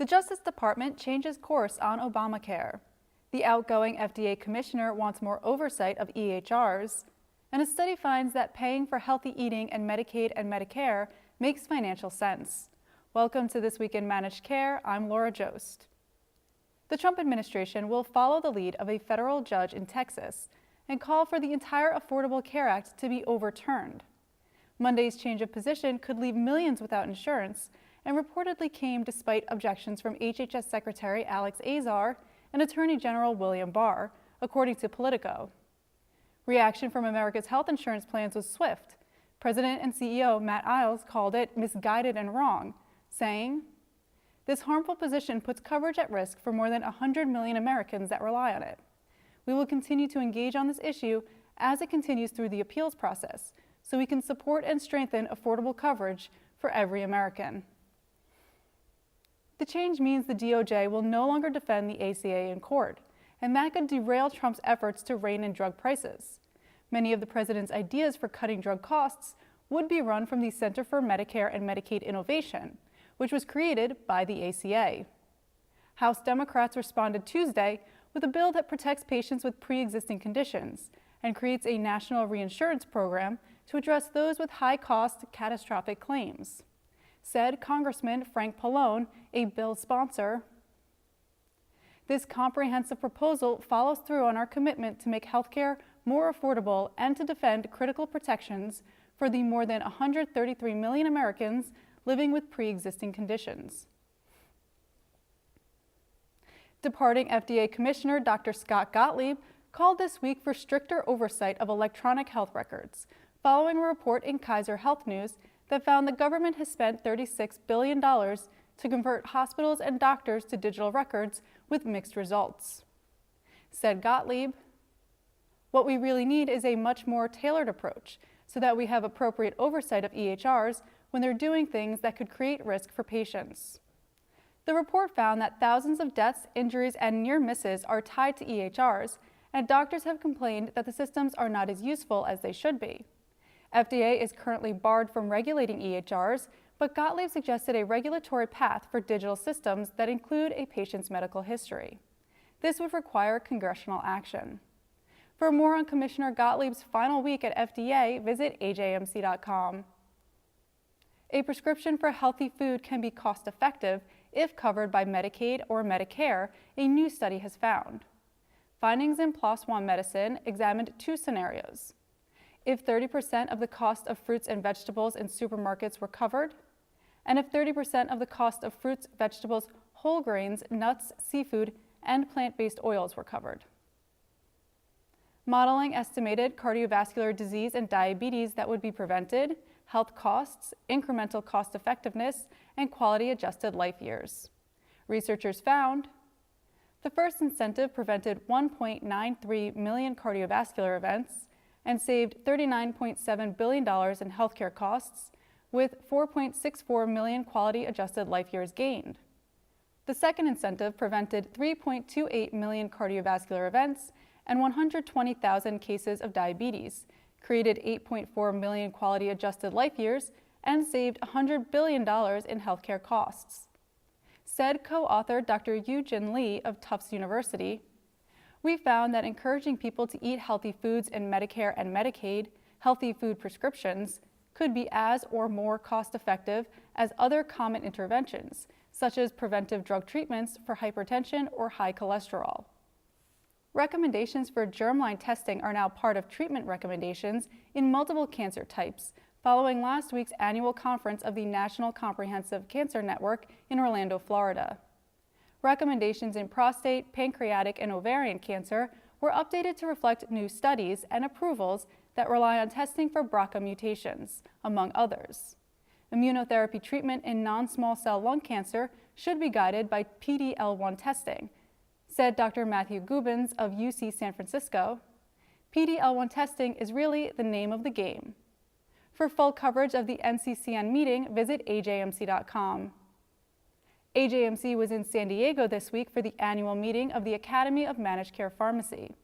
The Justice Department changes course on Obamacare. The outgoing FDA Commissioner wants more oversight of EHRs, and a study finds that paying for healthy eating in Medicaid and Medicare makes financial sense. Welcome to This Week in Managed Care. I'm Laura Jost. The Trump administration will follow the lead of a federal judge in Texas and call for the entire Affordable Care Act to be overturned. Monday's change of position could leave millions without insurance and reportedly came despite objections from HHS Secretary Alex Azar and Attorney General William Barr, according to Politico. Reaction from America's health insurance plans was swift. President and CEO Matt Iles called it misguided and wrong, saying, "This harmful position puts coverage at risk for more than 100 million Americans that rely on it. We will continue to engage on this issue as it continues through the appeals process, so we can support and strengthen affordable coverage for every American." The change means the DOJ will no longer defend the ACA in court, and that could derail Trump's efforts to rein in drug prices. Many of the president's ideas for cutting drug costs would be run from the Center for Medicare and Medicaid Innovation, which was created by the ACA. House Democrats responded Tuesday with a bill that protects patients with pre-existing conditions and creates a national reinsurance program to address those with high-cost catastrophic claims, said Congressman Frank Pallone, a bill sponsor. This comprehensive proposal follows through on our commitment to make healthcare more affordable and to defend critical protections for the more than 133 million Americans living with pre-existing conditions. Departing FDA Commissioner Dr. Scott Gottlieb called this week for stricter oversight of electronic health records, following a report in Kaiser Health News that found the government has spent $36 billion to convert hospitals and doctors to digital records with mixed results. Said Gottlieb, "What we really need is a much more tailored approach so that we have appropriate oversight of EHRs when they're doing things that could create risk for patients." The report found that thousands of deaths, injuries, and near misses are tied to EHRs, and doctors have complained that the systems are not as useful as they should be. FDA is currently barred from regulating EHRs, but Gottlieb suggested a regulatory path for digital systems that include a patient's medical history. This would require congressional action. For more on Commissioner Gottlieb's final week at FDA, visit ajmc.com. A prescription for healthy food can be cost-effective if covered by Medicaid or Medicare, a new study has found. Findings in PLOS One Medicine examined two scenarios: if 30% of the cost of fruits and vegetables in supermarkets were covered, and if 30% of the cost of fruits, vegetables, whole grains, nuts, seafood, and plant-based oils were covered. Modeling estimated cardiovascular disease and diabetes that would be prevented, health costs, incremental cost effectiveness, and quality-adjusted life years. Researchers found the first incentive prevented 1.93 million cardiovascular events and saved $39.7 billion in healthcare costs, with 4.64 million quality-adjusted life years gained. The second incentive prevented 3.28 million cardiovascular events and 120,000 cases of diabetes, created 8.4 million quality-adjusted life years, and saved $100 billion in healthcare costs. Said co-author Dr. Yu-Jin Lee of Tufts University, "We found that encouraging people to eat healthy foods in Medicare and Medicaid, healthy food prescriptions, could be as or more cost-effective as other common interventions, such as preventive drug treatments for hypertension or high cholesterol." Recommendations for germline testing are now part of treatment recommendations in multiple cancer types, following last week's annual conference of the National Comprehensive Cancer Network in Orlando, Florida. Recommendations in prostate, pancreatic, and ovarian cancer were updated to reflect new studies and approvals that rely on testing for BRCA mutations, among others. Immunotherapy treatment in non-small cell lung cancer should be guided by PD-L1 testing, said Dr. Matthew Gubbins of UC San Francisco. PD-L1 testing is really the name of the game. For full coverage of the NCCN meeting, visit ajmc.com. AJMC was in San Diego this week for the annual meeting of the Academy of Managed Care Pharmacy.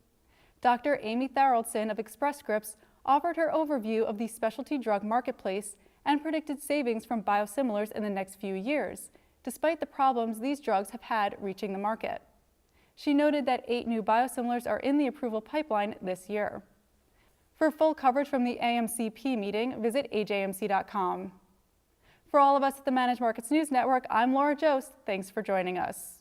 Dr. Amy Tharaldson of Express Scripts offered her overview of the specialty drug marketplace and predicted savings from biosimilars in the next few years, despite the problems these drugs have had reaching the market. She noted that 8 new biosimilars are in the approval pipeline this year. For full coverage from the AMCP meeting, visit ajmc.com. For all of us at the Managed Markets News Network, I'm Laura Jost. Thanks for joining us.